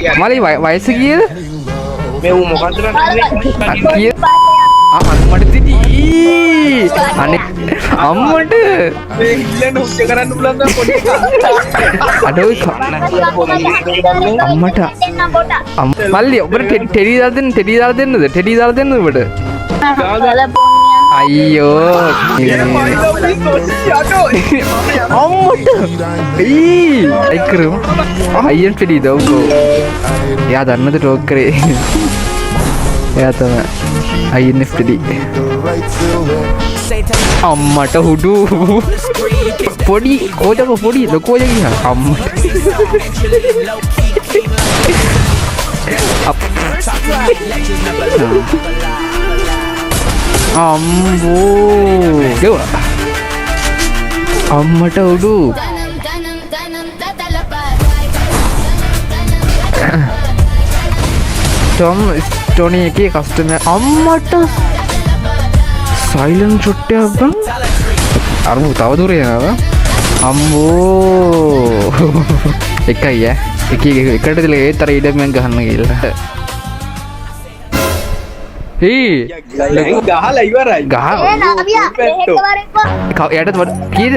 මලි වයස කීයද? මේ ඌ මොකද්ද කීයද? අම්මට සිටි අනේ අම්මට මේ ඉල්ලන්න උච්ච කරන්න පුළුවන් නම් පොඩි එකා. අඩෝයි අම්මට මල්ලි ඔබට ටෙඩි දාලා දෙන්නද? ටෙඩි දාලා දෙන්නද ඔබට? අයියෝ අම්මට අයි කරමු අයියන් ටෙඩි දව්කෝ එයා දන්නද ටෝක් කරේ එයා තමයි අයියන් ටෙඩි අම්මට හුඩු පොඩි කෝජක පොඩි ලොකෝජ ගියා අම්මට අම්බෝ ගෙවුණා අම්මට උඩු ටොම් ස්ටෝනි එකේ කස්ටමර් අම්මට සයිලන්ට් ෂොට් එකක් බං අරමු තව දුර යනවා අම්බෝ එකයි එකට දෙල ඒතර ඉඩමෙන් ගහන්න කියලා ගහලා ඉවරයි. ගහ යට කීයද?